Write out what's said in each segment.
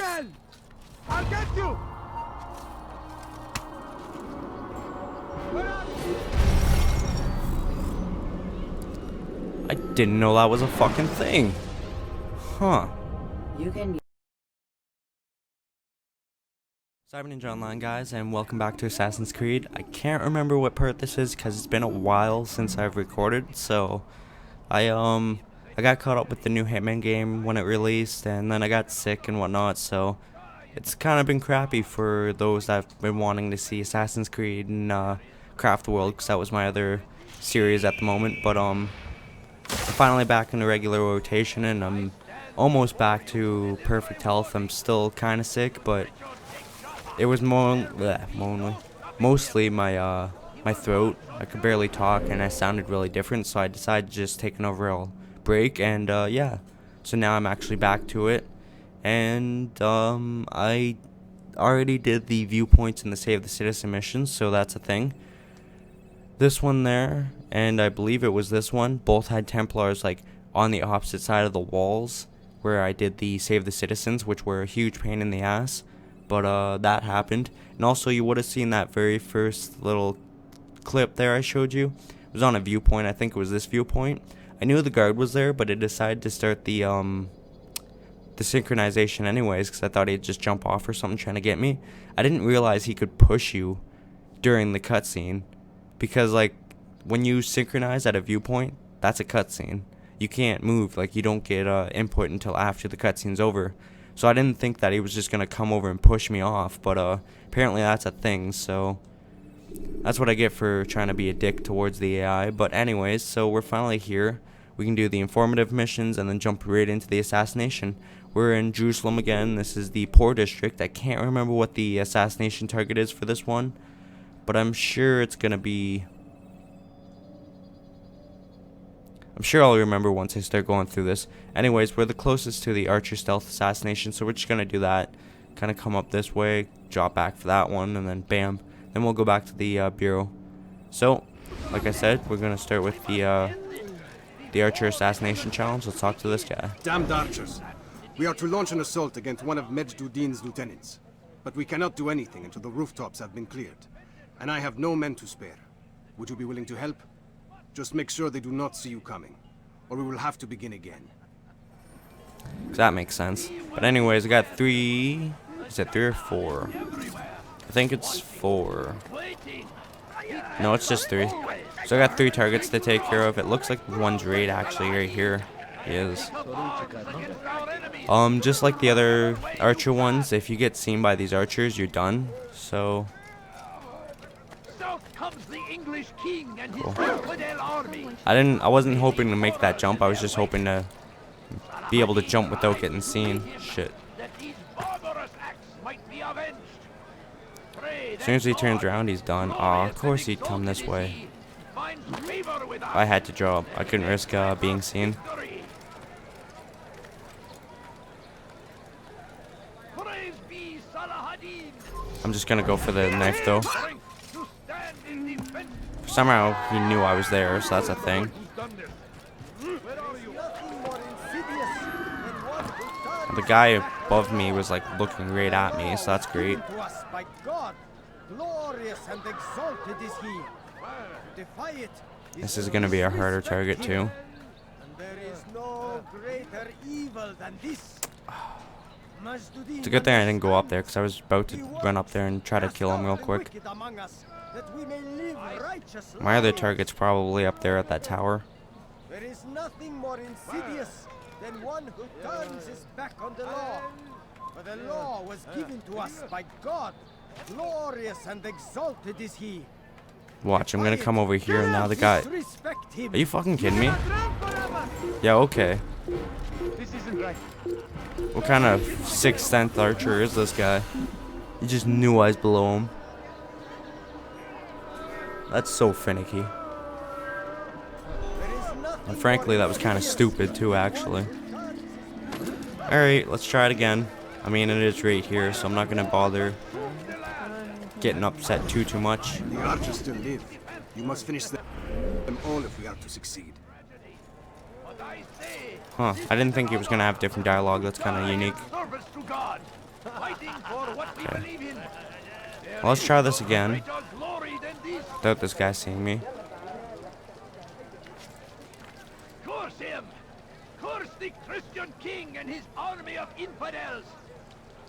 man! I'll get you! Where are you? I didn't know that was a fucking thing. Huh. You can Cyber Ninja Online, guys, and welcome back to Assassin's Creed. I can't remember what part this is because it's been a while since I've recorded, so I got caught up with the new Hitman game when it released, and then I got sick and whatnot, so it's kind of been crappy for those that have been wanting to see Assassin's Creed and Craft World, because that was my other series at the moment. But I'm finally back in the regular rotation, and I'm almost back to perfect health. I'm still kind of sick, but it was mostly my my throat. I could barely talk, and I sounded really different, so I decided to just take an overall break, and yeah. So now I'm actually back to it, and I already did the viewpoints and the Save the Citizen missions, so that's a thing. This one there, and I believe it was this one, both had Templars like on the opposite side of the walls where I did the Save the Citizens, which were a huge pain in the ass. But that happened. And also, you would have seen that very first little clip there I showed you. It was on a viewpoint. I think it was this viewpoint. I knew the guard was there, but it decided to start the synchronization anyways, because I thought he'd just jump off or something trying to get me. I didn't realize he could push you during the cutscene, because like when you synchronize at a viewpoint, that's a cutscene. You can't move. Like, you don't get input until after the cutscene's over. So I didn't think that he was just going to come over and push me off, but apparently that's a thing, so that's what I get for trying to be a dick towards the AI. But anyways, so we're finally here. We can do the informative missions and then jump right into the assassination. We're in Jerusalem again. This is the Poor District. I can't remember what the assassination target is for this one, but I'm sure it's going to be... I'm sure I'll remember once I start going through this. Anyways, we're the closest to the Archer stealth assassination, so we're just going to do that. Kind of come up this way, drop back for that one, and then bam. Then we'll go back to the Bureau. So, like I said, we're going to start with the Archer assassination challenge. Let's talk to this guy. Damned archers. We are to launch an assault against one of Medjduddin's lieutenants. But we cannot do anything until the rooftops have been cleared. And I have no men to spare. Would you be willing to help? Just make sure they do not see you coming, or we will have to begin again. That makes sense. But anyways, I got 3... Is it 3 or 4? I think it's 4. No, it's just 3. So I got 3 targets to take care of. It looks like one's right actually right here. He is. Just like the other archer ones, if you get seen by these archers, you're done. So... Cool. I wasn't hoping to make that jump. I was just hoping to be able to jump without getting seen. Shit. As soon as he turns around, he's done. Aw, of course he'd come this way. I had to drop. I couldn't risk being seen. I'm just gonna go for the knife though. Somehow he knew I was there, so that's a thing. The guy above me was like looking right at me, so that's great. This is gonna be a harder target too. It's a good thing I didn't go up there, because I was about to run up there and try to kill him real quick. My other target's probably up there at that tower. There is nothing more insidious than one who turns his back on the law. For the law was given to us by God. Glorious and exalted is he. Watch, I'm gonna come over here and now the guy... Are you fucking kidding me? Yeah, okay. This isn't right. What kind of 6th sense archer is this guy? He just knew I was below him. That's so finicky. And frankly, that was kind of stupid too, actually. Alright, let's try it again. I mean, it is right here, so I'm not going to bother getting upset too much. The archers still live. You must finish them all if we are to succeed. Huh, I didn't think he was going to have different dialogue. That's kind of unique. fighting for what we believe in. Well, let's try this again. Greater glory than this. Without this guy seeing me. Curse him! Curse the Christian king and his army of infidels!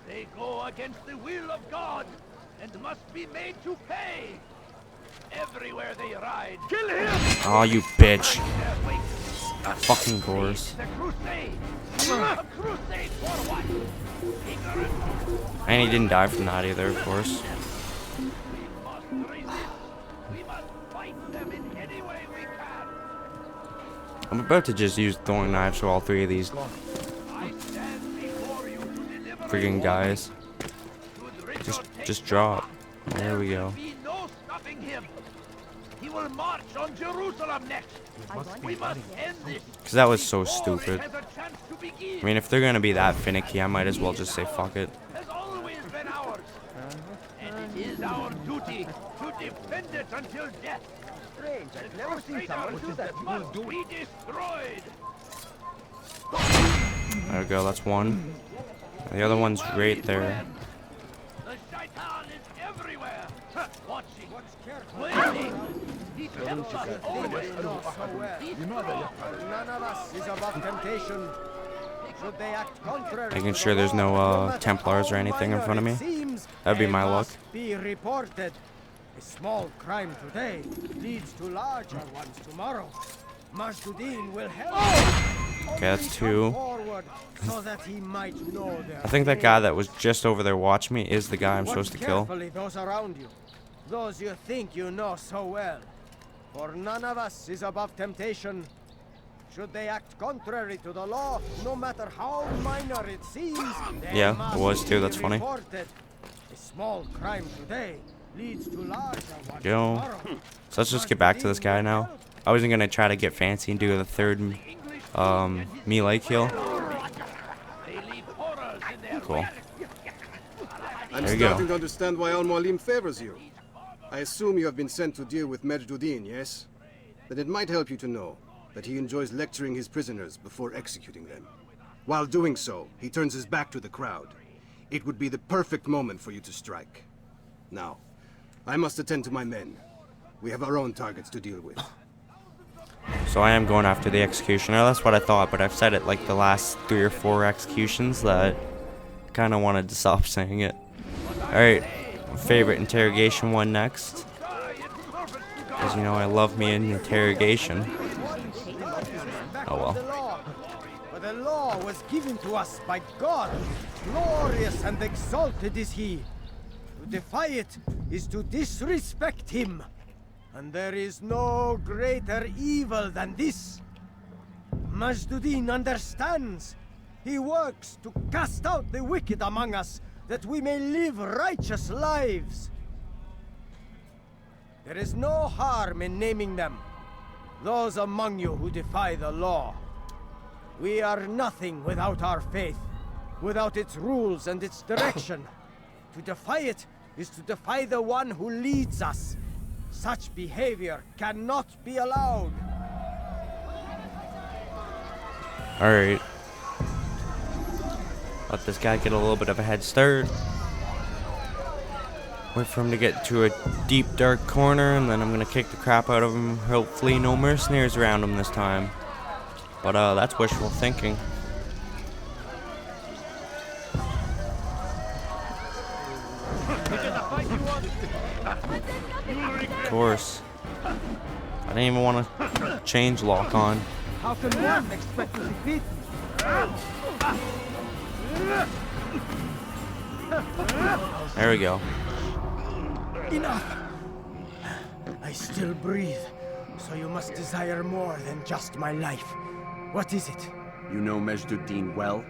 They go against the will of God and must be made to pay. Everywhere they ride. Kill him! Oh, you bitch. Their wake. Fucking Gores. It's a crusade! A crusade for what? Ignorant. And he didn't die from that either, of course. We must resist. We must fight them in any way we can. I'm about to just use throwing knives to all three of these I stand before you to deliver freaking guys. Just drop. There we go. Be no stopping him. He will march on Jerusalem next. We must end this. Because that was so Glory stupid. has a chance to begin. I mean, if they're gonna be that finicky, I might as well just say fuck it. Has always been ours. And it is our duty to defend it until death. Strange, I've never seen someone do that. Must be destroyed. There we go, that's one. The other one's right there. The shaitan is everywhere. Watching. Waiting. He tempts us always. He's strong. None of us is above temptation. Should they act contrary Making to sure the there's no, law, matter Templars or how anything in minor front of it me. seems, That'd be they my luck. must be reported. A small crime today leads to larger ones tomorrow. Majduddin will help. Okay, that's two. Forward so that he might know their I think that fate. guy that was just over there watching me is the guy I'm Watch supposed to kill. carefully those around you, those you think you know so well. For none of us is above temptation. Should they act contrary to the law, no matter how minor it seems, they Yeah, must it was too, be that's funny. reported. A small crime today leads to larger ones Go. tomorrow. So let's just get back to this guy now. I wasn't gonna try to get fancy and do the third melee kill. They leave horrors in their Cool. wake. I'm There you go. starting to understand why Al-Mualim favors you. I assume you have been sent to deal with Majduddin, yes? Then it might help you to know that he enjoys lecturing his prisoners before executing them. While doing so, he turns his back to the crowd. It would be the perfect moment for you to strike. Now, I must attend to my men. We have our own targets to deal with. So I am going after the executioner. That's what I thought, but I've said it like the last 3 or 4 executions that I kind of wanted to stop saying it. Alright, favorite interrogation one next. Because you know I love me an interrogation. Oh well. The law. For the law was given to us by God. Glorious and exalted is he. To defy it is to disrespect him. And there is no greater evil than this. Majduddin understands. He works to cast out the wicked among us, that we may live righteous lives. There is no harm in naming them. Those among you who defy the law. We are nothing without our faith, without its rules and its direction. To defy it is to defy the one who leads us. Such behavior cannot be allowed. Alright. Let this guy get a little bit of a head start. Wait for him to get to a deep dark corner, and then I'm gonna kick the crap out of him. Hopefully no mercenaries around him this time. But that's wishful thinking. Of course. I didn't even want to change lock on. How can one expect to defeat me? There we go. Enough! I still breathe, so you must desire more than just my life. What is it? You know Majduddin well?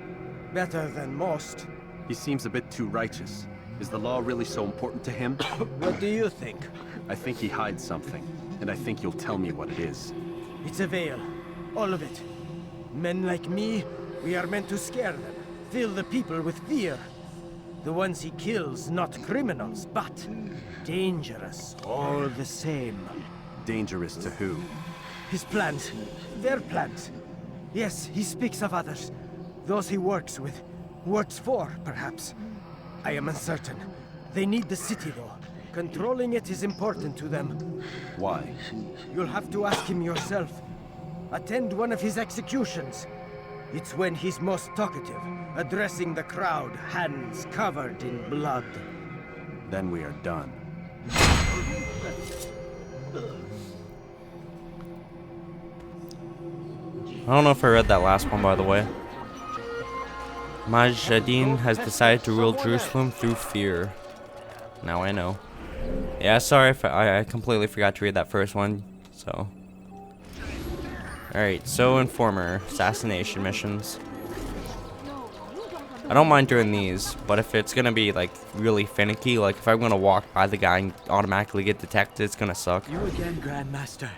Better than most. He seems a bit too righteous. Is the law really so important to him? What do you think? I think he hides something, and I think you'll tell me what it is. It's a veil. All of it. Men like me, we are meant to scare them, fill the people with fear. The ones he kills, not criminals, but dangerous all the same. Dangerous to who? His plans, their plans. Yes, he speaks of others. Those he works with, works for, perhaps. I am uncertain. They need the city, though. Controlling it is important to them. Why? You'll have to ask him yourself. Attend one of his executions. It's when he's most talkative, addressing the crowd, hands covered in blood. Then we are done. I don't know if I read that last one, by the way. Majid has decided to rule Jerusalem through fear. Now I know. Yeah, sorry if I completely forgot to read that first one, so. Alright, so Informer, assassination missions. I don't mind doing these, but if it's gonna be like really finicky, like if I'm gonna walk by the guy and automatically get detected, it's gonna suck. You again, Grandmaster.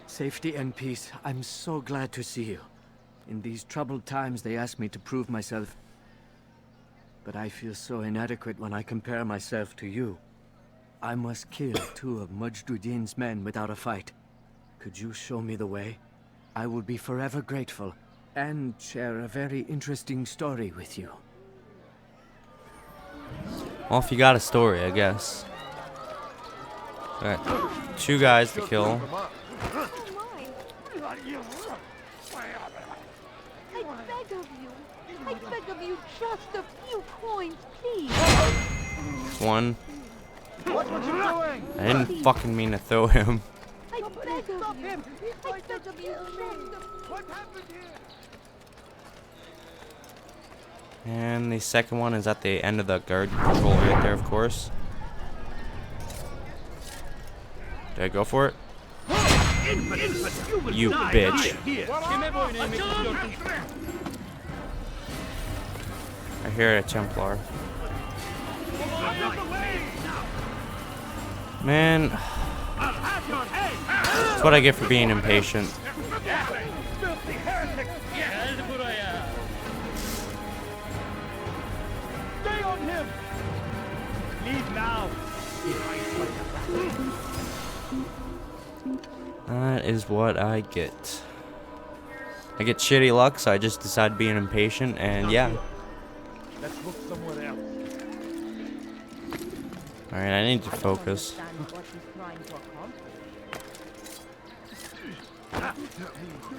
Safety and peace. I'm so glad to see you. In these troubled times, they ask me to prove myself. But I feel so inadequate when I compare myself to you. I must kill 2 of Majduddin's men without a fight. Could you show me the way? I will be forever grateful, and share a very interesting story with you. Well, if you got a story, I guess. Alright, 2 guys to kill. I beg of you, just a few coins, please. 1. What were you doing? I didn't fucking mean to throw him. I beg of you. I beg of you, just a... What happened here? And the second one is at the end of the guard patrol right there, of course. Did I go for it? You bitch. I hear a Templar. Man, that's what I get for being impatient. Stay on him! Leave now! That is what I get. I get shitty luck, so I just decide being impatient, and yeah. Let's look somewhere else. Alright, I need to focus.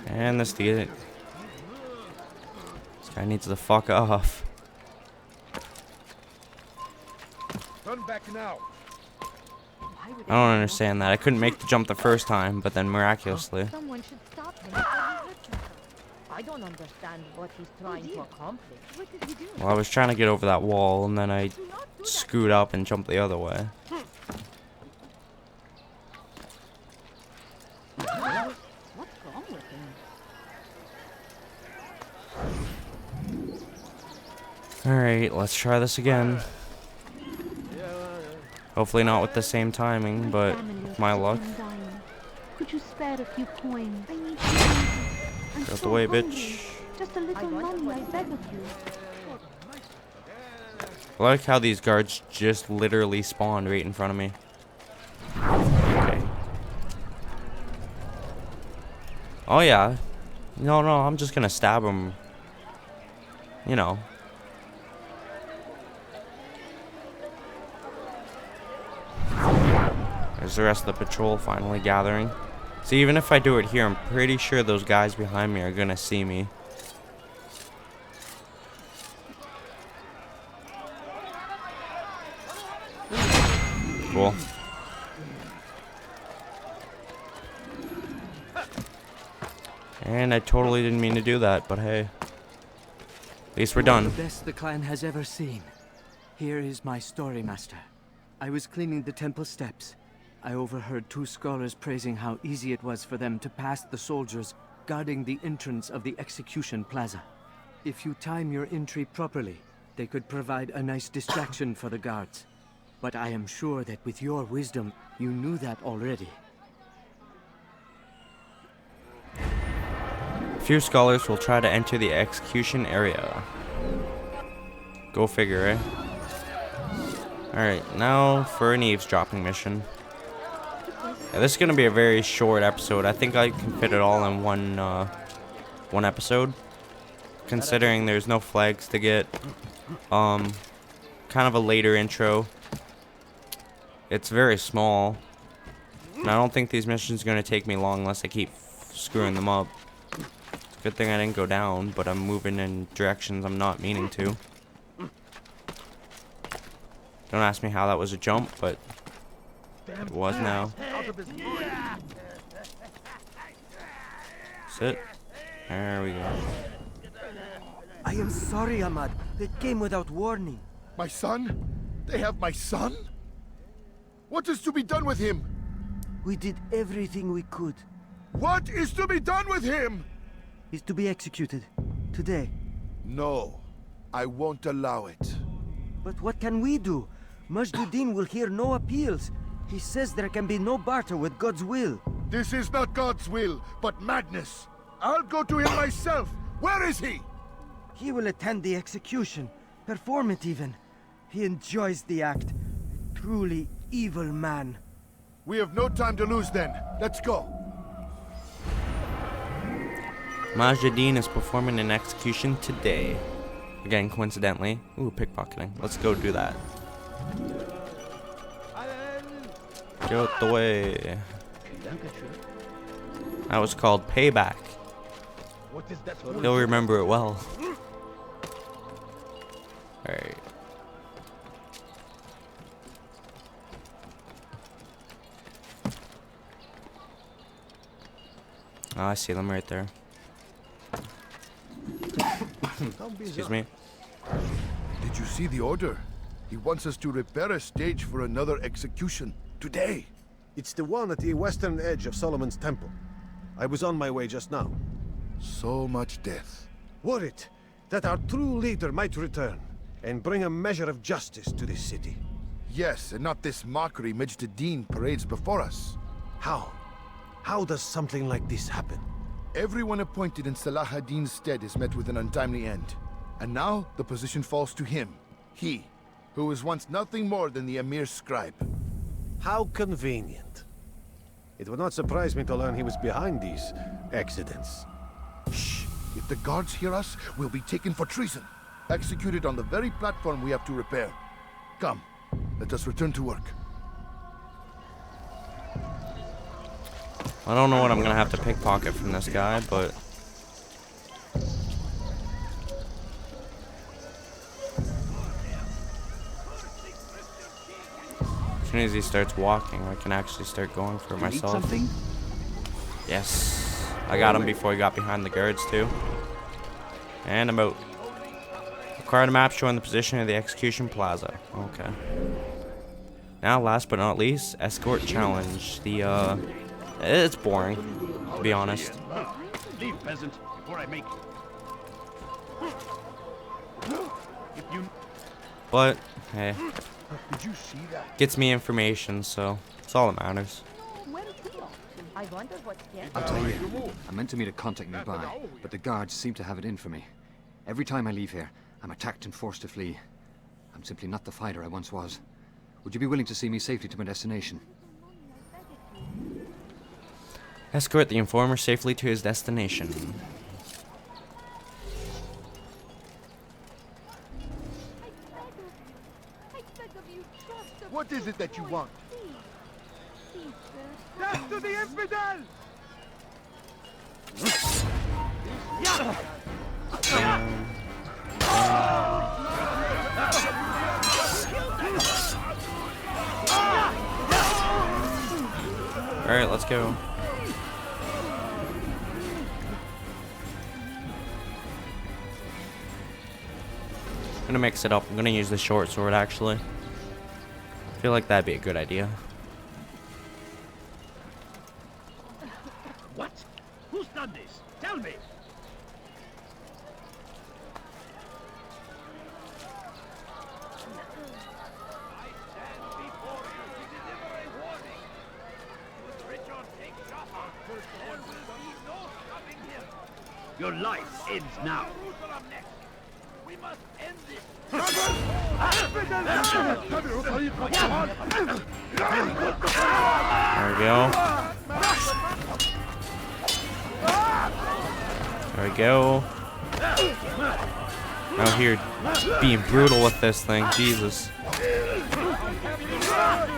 And this guy needs to fuck off. Turn back now. I don't understand that. I couldn't make the jump the first time, but then miraculously. Someone should stop him before he hurts himself. I don't understand what he's trying to accomplish. What did he do? Well, I was trying to get over that wall, and then I scoot up and jump the other way. What's wrong with him? Alright, let's try this again. Hopefully not with the same timing, but with my luck. Could you spare a few coins? I need I'm Get out the so way, hungry. bitch. Just a little money, I beg of you. I like how these guards just literally spawned right in front of me. Okay. Oh yeah. No, I'm just gonna stab him. You know. There's the rest of the patrol finally gathering. So even if I do it here, I'm pretty sure those guys behind me are gonna see me. Cool. And I totally didn't mean to do that, but hey. At least we're done. The best the clan has ever seen. Here is my story, Master. I was cleaning the temple steps. I overheard 2 scholars praising how easy it was for them to pass the soldiers guarding the entrance of the execution plaza. If you time your entry properly, they could provide a nice distraction for the guards. But I am sure that with your wisdom, you knew that already. A few scholars will try to enter the execution area. Go figure, eh? Alright, now for an eavesdropping mission. Yeah, this is gonna be a very short episode. I think I can fit it all in one episode. Considering there's no flags to get. kind of a later intro. It's very small. And I don't think these missions are going to take me long unless I keep screwing them up. It's a good thing I didn't go down, but I'm moving in directions I'm not meaning to. Don't ask me how that was a jump, but it was now. Sit. There we go. I am sorry, Ahmad. They came without warning. My son? They have my son? What is to be done with him? We did everything we could. What is to be done with him? He's to be executed. Today. No, I won't allow it. But what can we do? Majduddin will hear no appeals. He says there can be no barter with God's will. This is not God's will, but madness. I'll go to him myself. Where is he? He will attend the execution. Perform it even. He enjoys the act. Truly evil man. We have no time to lose then. Let's go. Majduddin is performing an execution today. Again, coincidentally. Ooh, pickpocketing. Let's go do that. Get out the way. That was called Payback. He'll remember it well. Alright. Oh, I see them right there. Excuse me. Did you see the order? He wants us to repair a stage for another execution. Today. It's the one at the western edge of Solomon's Temple. I was on my way just now. So much death. Worried that our true leader might return and bring a measure of justice to this city. Yes, and not this mockery Majduddin parades before us. How? How does something like this happen? Everyone appointed in Salah ad-Din's stead is met with an untimely end. And now the position falls to him. He, who was once nothing more than the Emir's scribe. How convenient. It would not surprise me to learn he was behind these accidents. Shh! If the guards hear us, we'll be taken for treason. Executed on the very platform we have to repair. Come, let us return to work. I don't know what I'm gonna have to pickpocket from this guy, but as soon as he starts walking, I can actually start going for it myself. Yes, I got him before he got behind the guards too. And I'm out. Acquired a map showing the position of the execution plaza. Okay. Now, last but not least, escort challenge. It's boring, to be honest. Leave, peasant, before I make. If you. But hey, Did you see that? gets me information, so it's all that matters. I wonder what's there. I'll tell you, I meant to meet a contact nearby, but the guards seem to have it in for me. Every time I leave here, I'm attacked and forced to flee. I'm simply not the fighter I once was. Would you be willing to see me safely to my destination? Escort the informer safely to his destination. What is it that you want? Death to the infidel! Alright, let's go. I'm gonna mix it up. I'm gonna use the short sword actually. I feel like that'd be a good idea. What? Who's done this? Tell me! I stand before you to deliver a warning. Should Richard take Jaffa, there will be no stopping him. Your life ends now. Jerusalem next. We must end this. There we go. There we go. Out here being brutal with this thing. Jesus.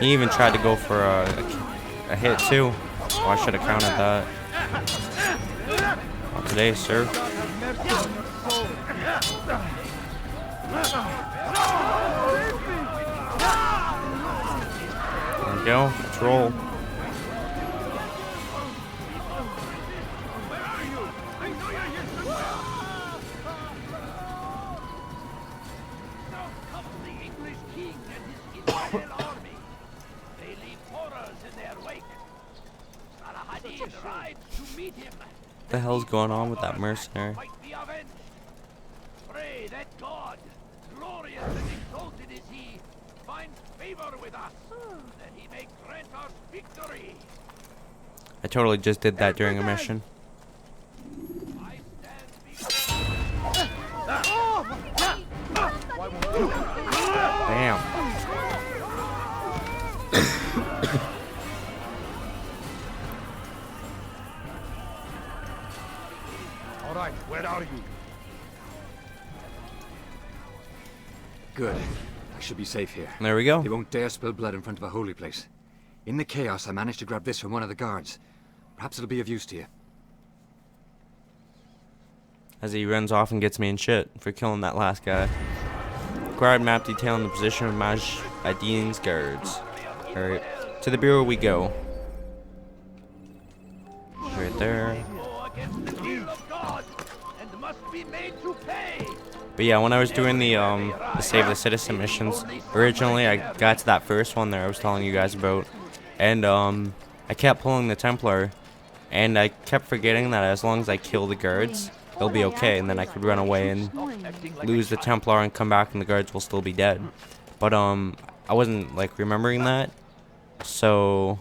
He even tried to go for a hit too. Oh, I should have counted that. Not today, sir. There we go. Let's roll. What the hell's going on with that mercenary? Pray that God, glorious and exalted is he, finds favor with us, that he may grant us victory. I totally just did that during a mission. I stand Damn. All right, where are you? Good. I should be safe here. There we go. They won't dare spill blood in front of a holy place. In the chaos, I managed to grab this from one of the guards. Perhaps it'll be of use to you. As he runs off and gets me in shit for killing that last guy. Required map detailing the position of Maj Adin's guards. Alright, to the bureau we go. Right there. But yeah, when I was doing the Save the Citizen missions, originally I got to that first one there I was telling you guys about. And I kept pulling the Templar. And I kept forgetting that as long as I kill the guards, they'll be okay, and then I could run away and lose the Templar and come back and the guards will still be dead. But I wasn't like remembering that. So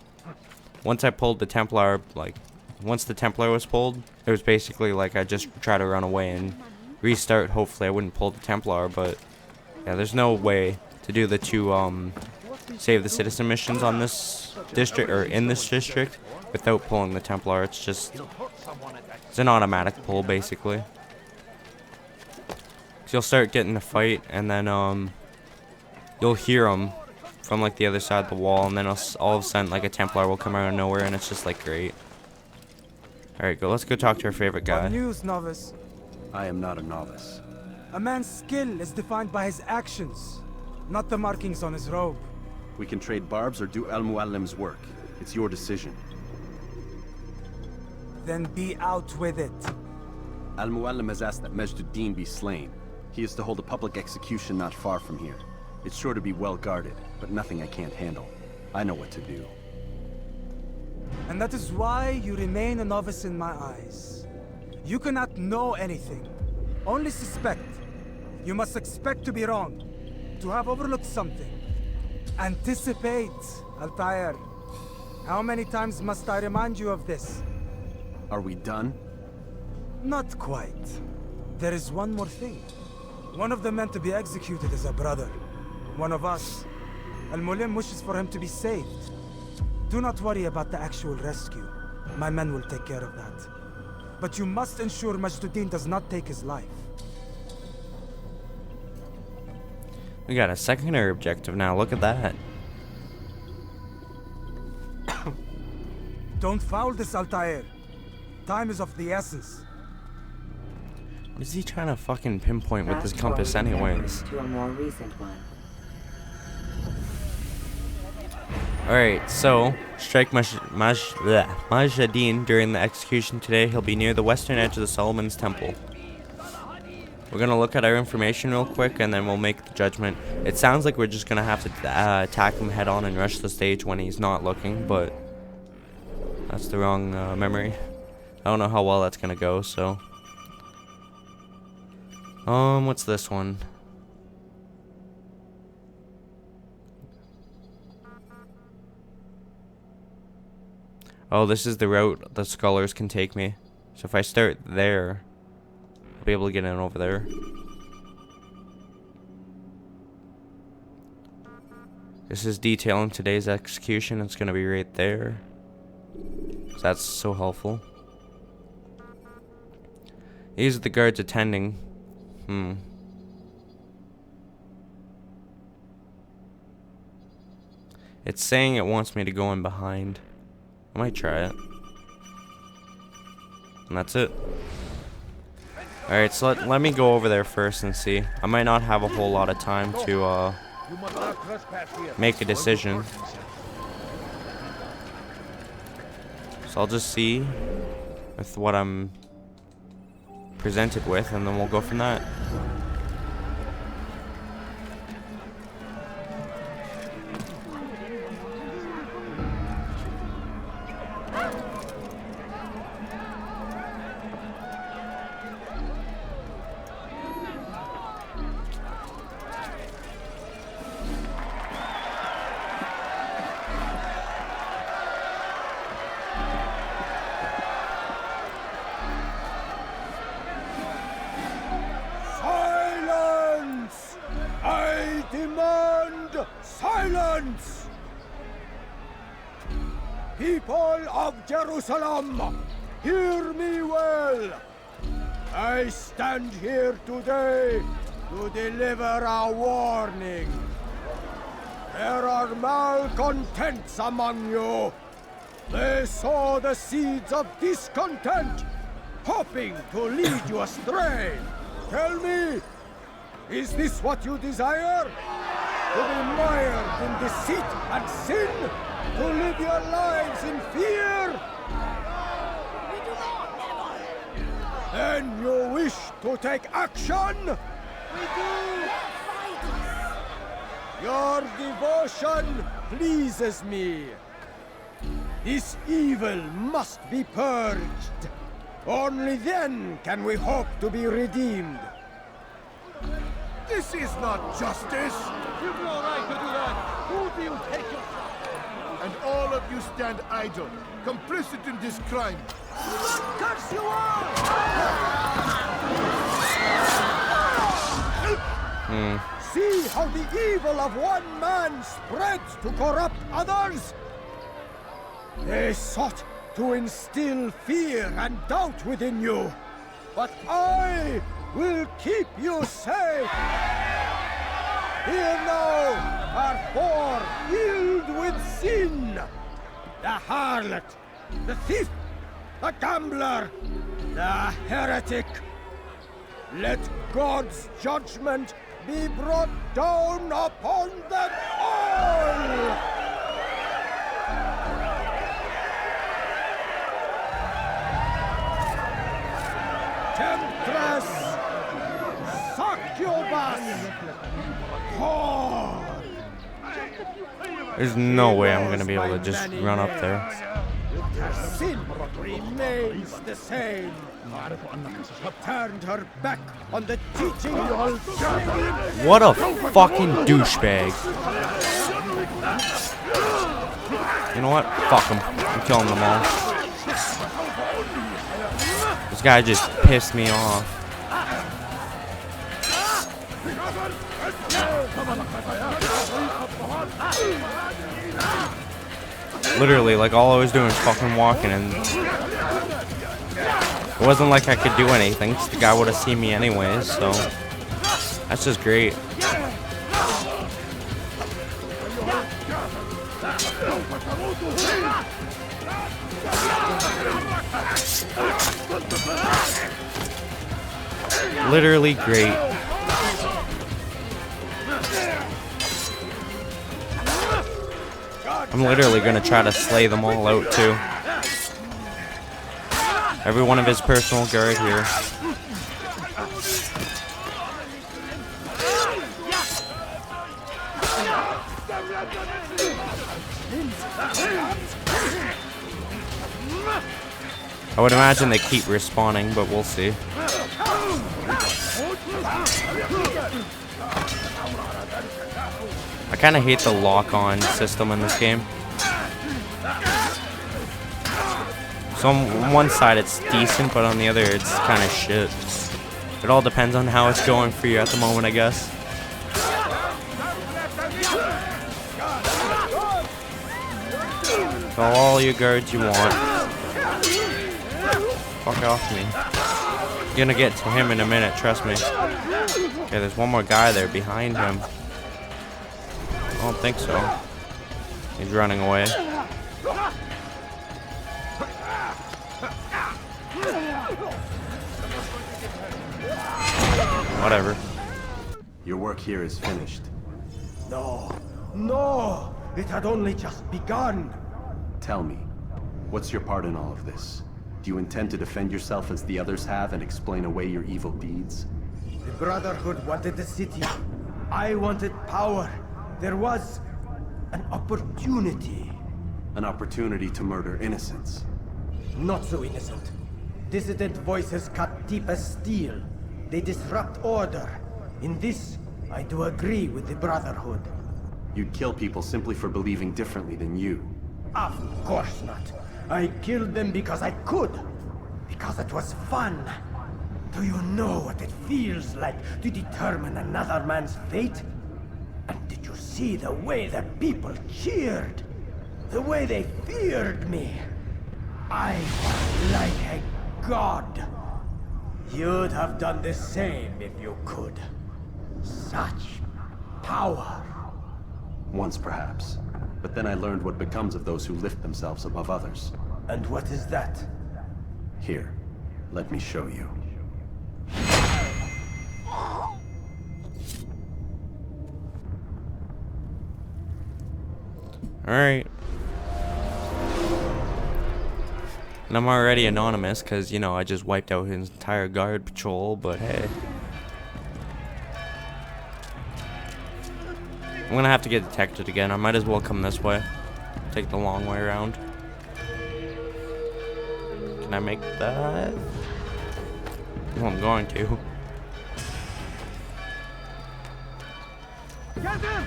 once I pulled the Templar, like once the Templar was pulled, it was basically like I just try to run away and restart. Hopefully I wouldn't pull the Templar, but yeah, there's no way to do the two Save the Citizen missions on this district or in this district without pulling the Templar. It's just, it's an automatic pull basically. So you'll start getting a fight and then you'll hear them from like the other side of the wall, and then all of a sudden like a Templar will come out of nowhere, and it's just like great. Alright, let's go talk to our favorite guy. What news, novice? I am not a novice. A man's skill is defined by his actions, not the markings on his robe. We can trade barbs or do Al-Muallim's work. It's your decision. Then be out with it. Al-Muallim has asked that Majd-ud-Din be slain. He is to hold a public execution not far from here. It's sure to be well guarded, but nothing I can't handle. I know what to do. And that is why you remain a novice in my eyes. You cannot know anything, only suspect. You must expect to be wrong, to have overlooked something. Anticipate, Altair. How many times must I remind you of this? Are we done? Not quite. There is one more thing. One of the men to be executed is a brother. One of us. Al-Muallim wishes for him to be saved. Do not worry about the actual rescue. My men will take care of that. But you must ensure Majd-ud-Din does not take his life. We got a secondary objective now, look at that. Don't foul this, Altair. Time is of the essence. What is he trying to fucking pinpoint with this compass anyways? To a more recent one. Alright, so, strike Majd-ud-Din during the execution today. He'll be near the western edge of the Solomon's Temple. We're gonna look at our information real quick and then we'll make the judgment. It sounds like we're just gonna have to attack him head on and rush the stage when he's not looking, but that's the wrong memory. I don't know how well that's gonna go, so. What's this one? Oh, this is the route the scholars can take me. So if I start there, I'll be able to get in over there. This is detailing today's execution. It's gonna be right there. So that's so helpful. These are the guards attending. It's saying it wants me to go in behind. I might try it. And that's it. Alright, so let me go over there first and see. I might not have a whole lot of time to make a decision. So I'll just see with what I'm presented with, and then we'll go from that. Silence! People of Jerusalem, hear me well. I stand here today to deliver a warning. There are malcontents among you. They sow the seeds of discontent, hoping to lead you astray. Tell me, is this what you desire? To be mired in deceit and sin? To live your lives in fear? We do not, never! Then you wish to take action? We do! Your devotion pleases me. This evil must be purged. Only then can we hope to be redeemed. This is not justice! You've no right to do that! Who do you take your... And all of you stand idle, complicit in this crime. Curse you all! See how the evil of one man spreads to corrupt others? They sought to instill fear and doubt within you, but I will keep you safe. Here now are four filled with sin. The harlot, the thief, the gambler, the heretic. Let God's judgment be brought down upon them all! Temptress! Succubus! Whore! There's no way I'm gonna be able to just run up there. Sin remains the same. Turned her back on the teaching of What a fucking douchebag. You know what? Fuck him. I'm killing them all. This guy just pissed me off. Literally, like, all I was doing was fucking walking, and it wasn't like I could do anything, because the guy would have seen me anyways, so that's just great. Literally great. I'm literally gonna try to slay them all out too. Every one of his personal guard here. I would imagine they keep respawning, but we'll see. I kind of hate the lock-on system in this game. So on one side it's decent, but on the other it's kind of shit. It all depends on how it's going for you at the moment, I guess. So all your guards you want. Fuck off me. You're gonna get to him in a minute, trust me. Yeah, there's one more guy there behind him. I don't think so. He's running away. Whatever. Your work here is finished. No, no! It had only just begun! Tell me, what's your part in all of this? Do you intend to defend yourself as the others have and explain away your evil deeds? The Brotherhood wanted the city. I wanted power. There was an opportunity. An opportunity to murder innocents. Not so innocent. Dissident voices cut deep as steel. They disrupt order. In this, I do agree with the Brotherhood. You'd kill people simply for believing differently than you. Of course not. I killed them because I could. Because it was fun. Do you know what it feels like to determine another man's fate? And did you see the way the people cheered? The way they feared me? I was like a god. You'd have done the same if you could. Such power. Once perhaps. But then I learned what becomes of those who lift themselves above others. And what is that? Here, let me show you. Alright. And I'm already anonymous because, you know, I just wiped out his entire guard patrol, but hey. I'm gonna have to get detected again. I might as well come this way. Take the long way around. Can I make that? Well, I'm going to. Get him!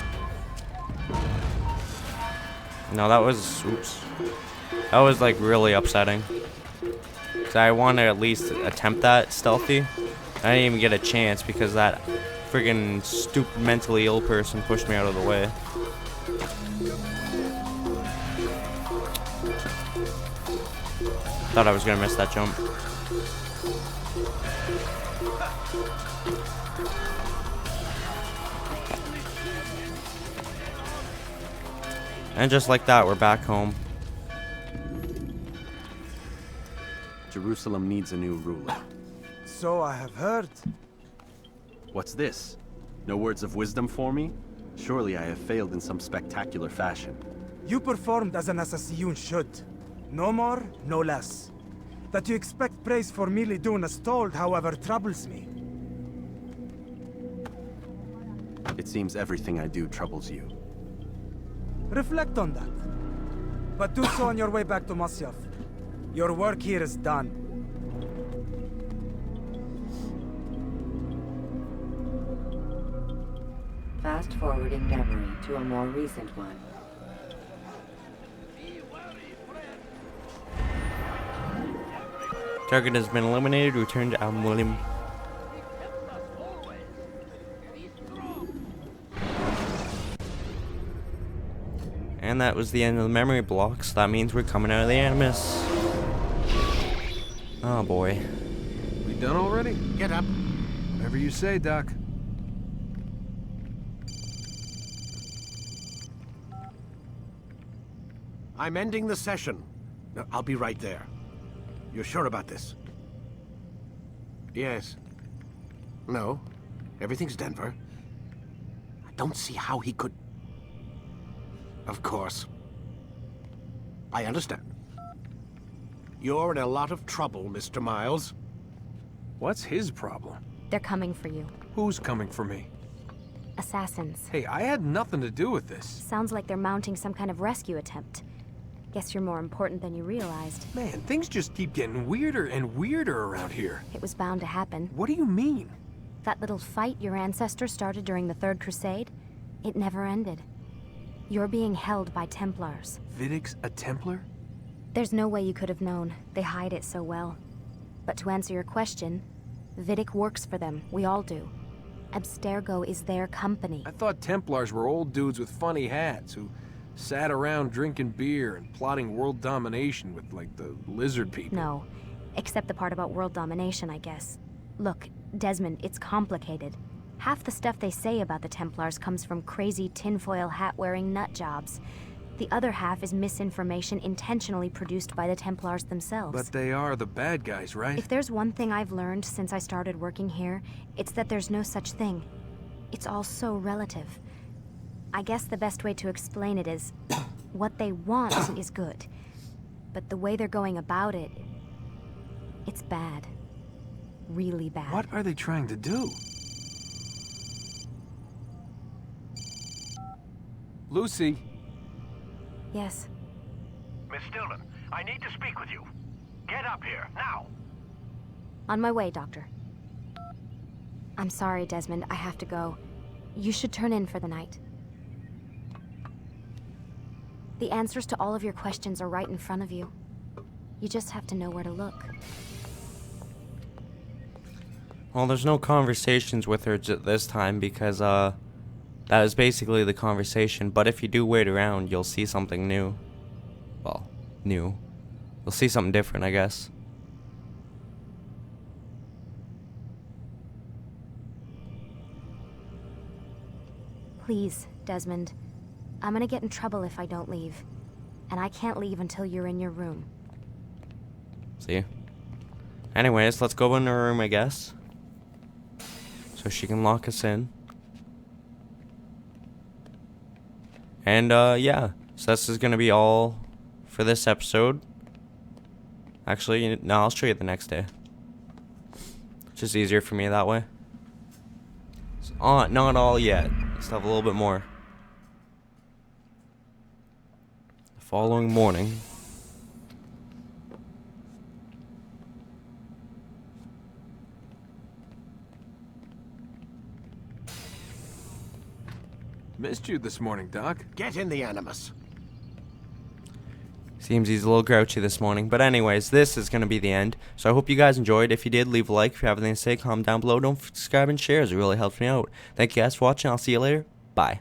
No, that was... Oops. That was, like, really upsetting. Because I want to at least attempt that stealthy. I didn't even get a chance because that friggin' stupid mentally ill person pushed me out of the way. Thought I was gonna miss that jump. And just like that, we're back home. Jerusalem needs a new ruler. So I have heard. What's this? No words of wisdom for me? Surely I have failed in some spectacular fashion. You performed as an assassin should. No more, no less. That you expect praise for merely doing as told, however, troubles me. It seems everything I do troubles you. Reflect on that. But do so on your way back to Masyaf. Your work here is done. Fast forwarding memory to a more recent one. Target has been eliminated. Return to Al Mulim. And that was the end of the memory blocks. That means we're coming out of the Animus. Oh boy. We done already? Get up. Whatever you say, Doc. I'm ending the session. No, I'll be right there. You're sure about this? Yes. No. Everything's Denver. I don't see how he could... Of course. I understand. You're in a lot of trouble, Mr. Miles. What's his problem? They're coming for you. Who's coming for me? Assassins. Hey, I had nothing to do with this. Sounds like they're mounting some kind of rescue attempt. Guess you're more important than you realized. Man, things just keep getting weirder and weirder around here. It was bound to happen. What do you mean? That little fight your ancestors started during the Third Crusade, it never ended. You're being held by Templars. Vidic's a Templar? There's no way you could have known. They hide it so well. But to answer your question, Vidic works for them. We all do. Abstergo is their company. I thought Templars were old dudes with funny hats who sat around drinking beer and plotting world domination with, like, the lizard people. No. Except the part about world domination, I guess. Look, Desmond, it's complicated. Half the stuff they say about the Templars comes from crazy tinfoil hat-wearing nut jobs. The other half is misinformation intentionally produced by the Templars themselves. But they are the bad guys, right? If there's one thing I've learned since I started working here, it's that there's no such thing. It's all so relative. I guess the best way to explain it is, what they want is good. But the way they're going about it, it's bad. Really bad. What are they trying to do? Lucy? Yes. Miss Stillman, I need to speak with you. Get up here, now! On my way, Doctor. I'm sorry, Desmond. I have to go. You should turn in for the night. The answers to all of your questions are right in front of you. You just have to know where to look. Well, there's no conversations with her this time because, that is basically the conversation. But if you do wait around, you'll see something new. Well, new. You'll see something different, I guess. Please, Desmond. I'm gonna get in trouble if I don't leave. And I can't leave until you're in your room. See? Anyways, let's go in her room, I guess. So she can lock us in. And, yeah. So this is gonna be all for this episode. Actually, no, I'll show you the next day. It's just easier for me that way. So, not all yet. Still have a little bit more. The following morning. Missed you this morning, Doc. Get in the Animus. Seems he's a little grouchy this morning. But anyways, this is going to be the end. So I hope you guys enjoyed. If you did, leave a like. If you have anything to say, comment down below. Don't forget to subscribe and share, as it really helps me out. Thank you guys for watching. I'll see you later. Bye.